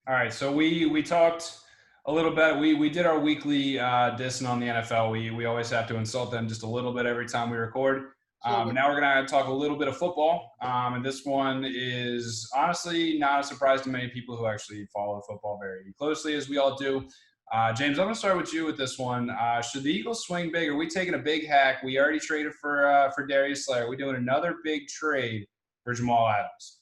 All right. So we talked a little bit. We did our weekly dissing on the NFL. We always have to insult them just a little bit every time we record. Now we're going to talk a little bit of football. And this one is honestly not a surprise to many people who actually follow football very closely, as we all do. James, I'm going to start with you with this one. Should the Eagles swing big? Are we taking a big hack? We already traded for Darius Slay. Are we doing another big trade for Jamal Adams?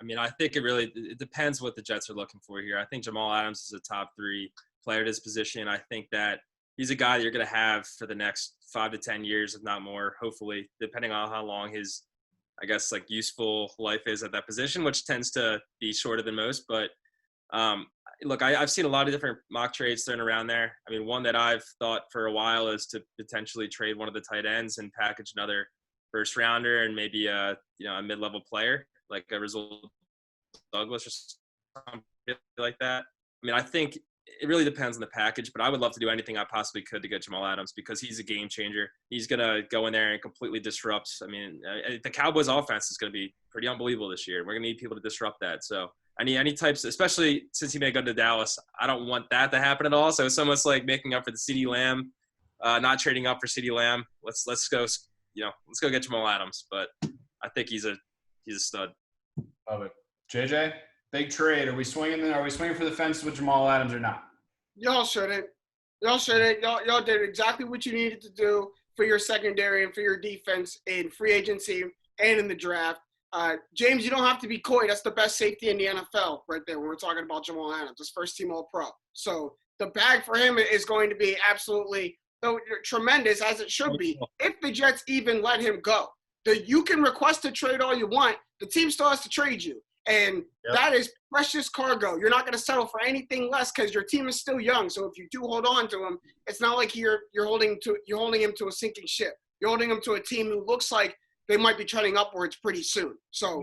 I mean, I think it depends what the Jets are looking for here. I think Jamal Adams is a top 3 player at his position. I think that he's a guy that you're going to have for the next 5 to 10 years, if not more, hopefully, depending on how long his, I guess, like useful life is at that position, which tends to be shorter than most. But look, I've seen a lot of different mock trades thrown around there. I mean, one that I've thought for a while is to potentially trade one of the tight ends and package another first rounder and maybe a mid-level player like a result Douglas or something like that. I mean, I think it really depends on the package, but I would love to do anything I possibly could to get Jamal Adams, because he's a game changer. He's going to go in there and completely disrupt. I mean, the Cowboys offense is going to be pretty unbelievable this year. We're going to need people to disrupt that. So any types, especially since he may go to Dallas, I don't want that to happen at all. So it's almost like making up for the CeeDee Lamb, not trading up for CeeDee Lamb. Let's go get Jamal Adams. But I think he's a stud. Love it. JJ, big trade. Are we swinging for the fence with Jamal Adams or not? Y'all shouldn't. Y'all did exactly what you needed to do for your secondary and for your defense in free agency and in the draft. James, you don't have to be coy. That's the best safety in the NFL right there when we're talking about Jamal Adams, his first team All-Pro. So the bag for him is going to be absolutely tremendous, as it should be, if the Jets even let him go. You can request a trade all you want. The team still has to trade you. And that is precious cargo. You're not going to settle for anything less because your team is still young. So if you do hold on to him, it's not like you're holding him to a sinking ship. You're holding him to a team who looks like they might be trending upwards pretty soon. So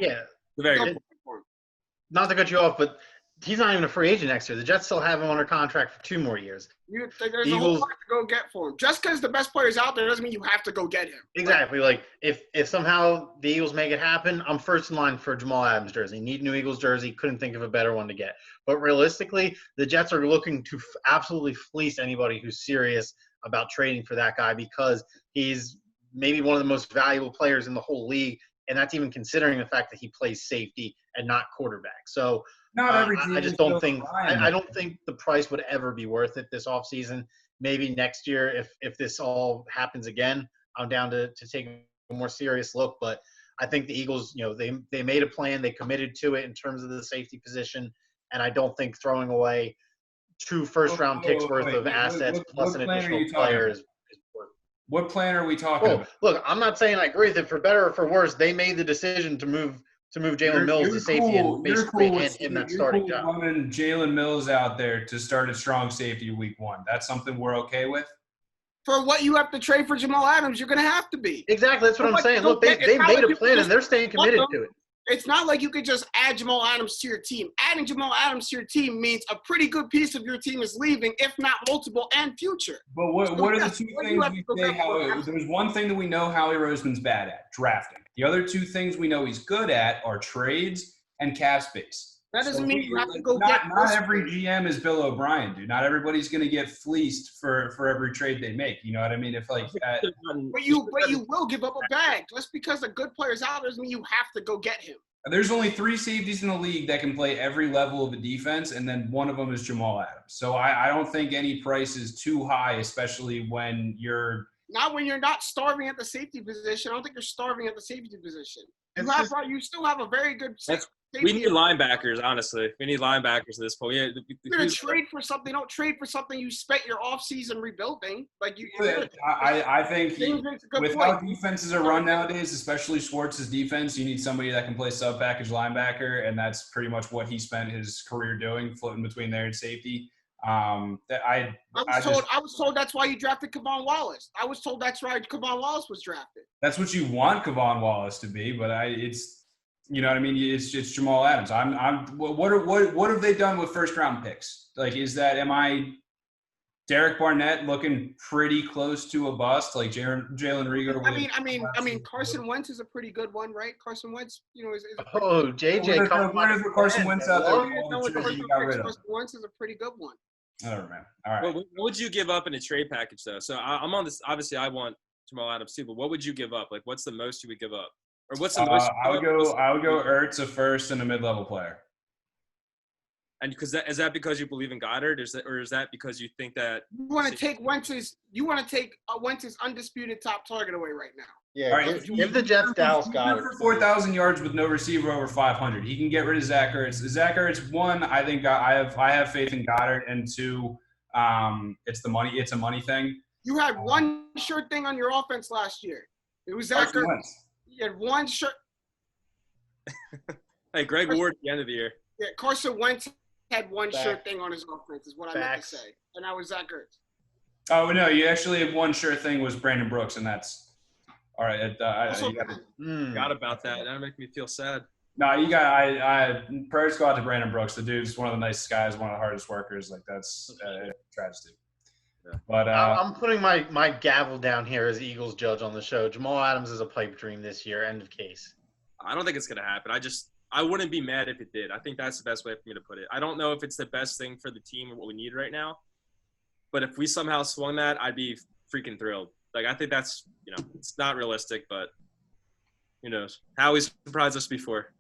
not to cut you off, but he's not even a free agent next year. The Jets still have him under contract for 2 more years. There's a whole lot to go get for him. Just because the best player's out there doesn't mean you have to go get him. Exactly. Like, if somehow the Eagles make it happen, I'm first in line for Jamal Adams jersey. Need new Eagles jersey. Couldn't think of a better one to get. But realistically, the Jets are looking to absolutely fleece anybody who's serious about trading for that guy, because he's maybe one of the most valuable players in the whole league, and that's even considering the fact that he plays safety and not quarterback. So not every I just don't think I don't think the price would ever be worth it this offseason. Maybe next year if this all happens again, I'm down to take a more serious look. But I think the Eagles, they made a plan, they committed to it in terms of the safety position, and I don't think throwing away 2 first-round picks worth of assets plus an additional player is worth it. What plan are we talking about? Look, I'm not saying I agree with it. For better or for worse, they made the decision to move Jalen Mills to safety and basically hand him that starting job. You're running Jalen Mills out there to start a strong safety week 1. That's something we're okay with? For what you have to trade for Jamal Adams, you're going to have to be. Exactly. That's what I'm saying. Look, they made a plan, and they're staying committed to it. It's not like you could just add Jamal Adams to your team. Adding Jamal Adams to your team means a pretty good piece of your team is leaving, if not multiple and future. But what are the 2 things we say? There's one thing that we know Howie Roseman's bad at, drafting. The other 2 things we know he's good at are trades and cap space. That doesn't mean you have to go not, get. Not every GM is Bill O'Brien, dude. Not everybody's going to get fleeced for every trade they make. You know what I mean? If like, but you will give up a bag just because a good player's out doesn't mean you have to go get him. There's only 3 safeties in the league that can play every level of a defense, and then one of them is Jamal Adams. So I don't think any price is too high, especially when you're not when you're not starving at the safety position. I don't think you're starving at the safety position. You still have a very good. We need linebackers, honestly. We need linebackers at this point. Yeah, you're gonna trade for something. Don't trade for something you spent your offseason rebuilding. Like you. I think with how defenses are run nowadays, especially Schwartz's defense, you need somebody that can play sub-package linebacker, and that's pretty much what he spent his career doing, floating between there and safety. I was told that's why you drafted Bubba Wallace. I was told that's why Bubba Wallace was drafted. That's what you want Bubba Wallace to be, but it's. You know what I mean? It's Jamal Adams. What have they done with first round picks? Like, am I Derek Barnett looking pretty close to a bust? Like Jalen Reagor. I mean, Carson Wentz is a pretty good one, right? Carson Wentz, is JJ. Carson Wentz out there. Carson Wentz is a pretty good one. Oh man. All right. What would you give up in a trade package though? So I'm on this. Obviously, I want Jamal Adams too, but what would you give up? Like, what's the most you would give up? Or what's the most? I would go Ertz, a first, and a mid-level player. And is that because you believe in Goddard, or is that because you think that you want to take Wentz's undisputed top target away right now? Yeah, right. Give the Jets Dallas Goddard for 4,000 yards with no receiver over 500. He can get rid of Zach Ertz. Zach Ertz, one, I think I have faith in Goddard, and two, it's the money. It's a money thing. You had one sure thing on your offense last year. It was Zach Ertz. You had one shirt. Hey, Greg Ward at the end of the year. Yeah, Carson Wentz had one sure thing on his offense is what I meant to say. And that was Zach Ertz. Oh, no, you actually have one sure thing was Brandon Brooks, and that's – all right. Forgot about that. That makes me feel sad. No, you got – prayers go out to Brandon Brooks. The dude's one of the nicest guys, one of the hardest workers. Like, that's a tragedy. Yeah. But I'm putting my gavel down here as Eagles judge on the show. Jamal Adams is a pipe dream this year. End of case. I don't think it's gonna happen. I wouldn't be mad if it did. I think that's the best way for me to put it. I don't know if it's the best thing for the team or what we need right now, but if we somehow swung that, I'd be freaking thrilled. Like, I think that's, it's not realistic, but who knows? Howie's surprised us before.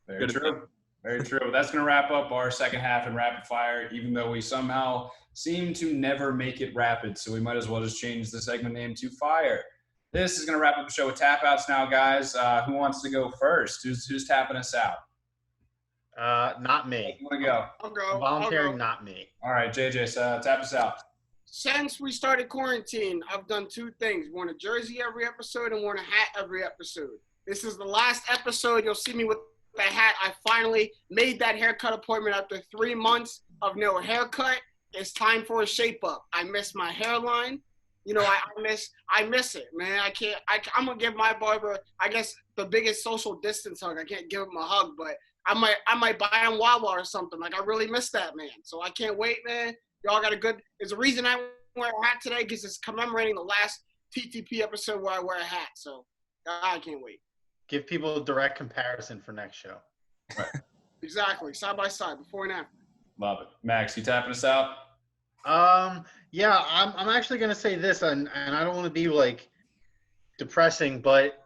Very true. Very true. That's going to wrap up our second half in rapid fire, even though we somehow seem to never make it rapid. So we might as well just change the segment name to Fire. This is going to wrap up the show with tap outs now, guys. Who wants to go first? Who's tapping us out? Not me. You want to go? I'll go. Volunteering, not me. All right, JJ, tap us out. Since we started quarantine, I've done two things. Worn a jersey every episode and worn a hat every episode. This is the last episode. You'll see me with the hat. I finally made that haircut appointment after 3 months of no haircut. It's time for a shape up. I miss my hairline. I miss it, man. I'm going to give my barber, I guess, the biggest social distance hug. I can't give him a hug, but I might buy him Wawa or something. Like, I really miss that, man. So I can't wait, man. Y'all got there's a reason I wear a hat today, because it's commemorating the last TTP episode where I wear a hat. So I can't wait. Give people a direct comparison for next show. Right. Exactly. Side by side, before and after. Love it. Max, you tapping us out? Yeah, I'm actually going to say this, and I don't want to be, like, depressing, but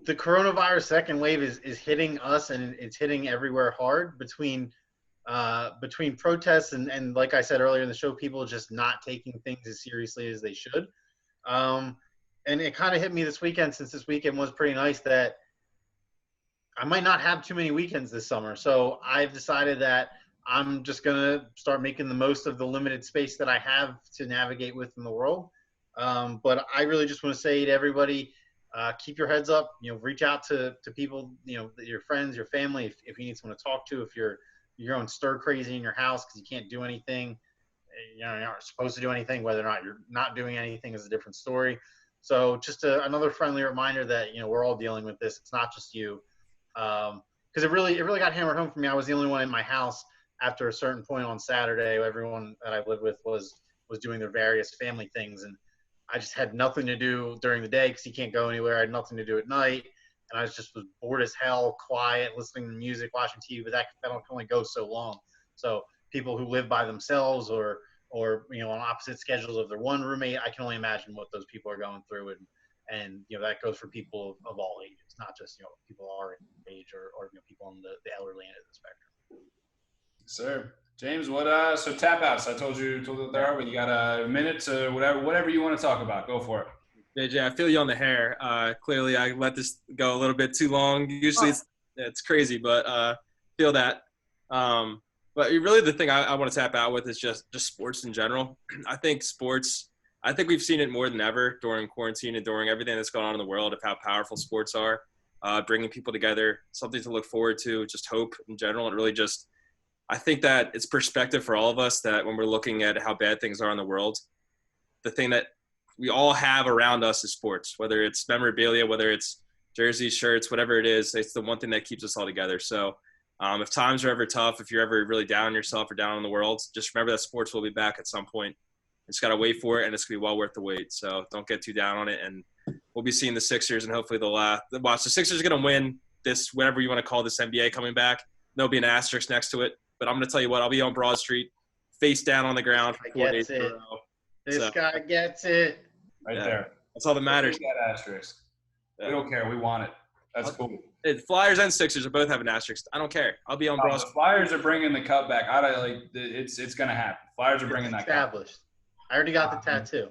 the coronavirus second wave is hitting us, and it's hitting everywhere hard between protests and like I said earlier in the show, people just not taking things as seriously as they should. And it kind of hit me this weekend, since this weekend was pretty nice, that I might not have too many weekends this summer. So I've decided that I'm just going to start making the most of the limited space that I have to navigate with in the world. But I really just want to say to everybody, keep your heads up, reach out to people, your friends, your family, if you need someone to talk to, if you're going stir crazy in your house because you can't do anything, you're not supposed to do anything, whether or not you're not doing anything is a different story. So just another friendly reminder that, we're all dealing with this. It's not just you. Because it really got hammered home for me. I was the only one in my house after a certain point on Saturday. Everyone that I lived with was doing their various family things, and I just had nothing to do during the day because you can't go anywhere. I had nothing to do at night. and I was bored as hell, quiet, listening to music, watching TV, but that can only go so long. So people who live by themselves or on opposite schedules of their one roommate, I can only imagine what those people are going through, and that goes for people of all ages, not just people our age or people on the elderly end of the spectrum. Sir, James, what so tap outs? I told you there are, but you got a minute to whatever you want to talk about. Go for it. JJ, I feel you on the hair. Clearly, I let this go a little bit too long. Usually, it's crazy, but feel that. But really, the thing I want to tap out with is just sports in general. I think we've seen it more than ever during quarantine and during everything that's going on in the world of how powerful sports are, bringing people together, something to look forward to, just hope in general. And really just, I think that it's perspective for all of us that when we're looking at how bad things are in the world, the thing that we all have around us is sports, whether it's memorabilia, whether it's jerseys, shirts, whatever it is. It's the one thing that keeps us all together. So if times are ever tough, if you're ever really down on yourself or down on the world, just remember that sports will be back at some point. It's got to wait for it, and it's going to be well worth the wait. So don't get too down on it, and we'll be seeing the Sixers, and hopefully watch. The Sixers are going to win this, whatever you want to call this NBA coming back. There'll be an asterisk next to it. But I'm going to tell you what, I'll be on Broad Street, face down on the ground for 4 days in a row. This guy gets it. Right there. That's all that matters. That asterisk. Yeah. We don't care. We want it. That's cool. Flyers and Sixers are both having asterisks. I don't care. I'll be on Broad Street. The Flyers are bringing the cup back. It's going to happen. Flyers are bringing that cup. Established. I already got the tattoo.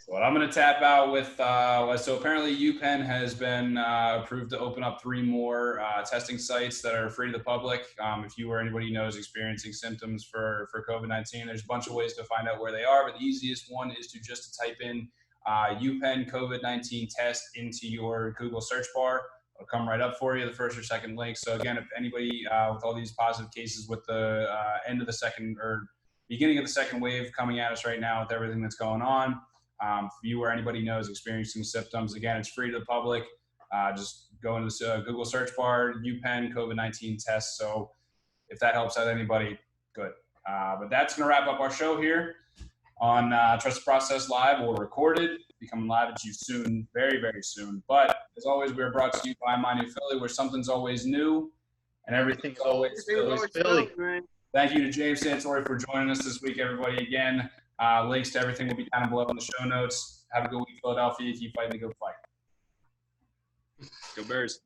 Well, I'm going to tap out with so apparently UPenn has been approved to open up 3 more testing sites that are free to the public. If you or anybody you know is experiencing symptoms for COVID-19, there's a bunch of ways to find out where they are, but the easiest one is to just type in UPenn COVID-19 test into your Google search bar. It'll come right up for you, the first or second link. So again, if anybody with all these positive cases with the end of the second or beginning of the second wave coming at us right now with everything that's going on, if you or anybody knows experiencing symptoms, again, it's free to the public. Just go into the Google search bar, UPenn COVID-19 test. So if that helps out anybody, good. But that's going to wrap up our show here on Trust the Process Live or recorded. Becoming live at you soon, very, very soon. But as always, we're brought to you by My New Philly, where something's always new and everything's always Philly. Thank you to James Santore for joining us this week, everybody. Again, links to everything will be down below in the show notes. Have a good week, Philadelphia. Keep fighting the good fight. Go Bears.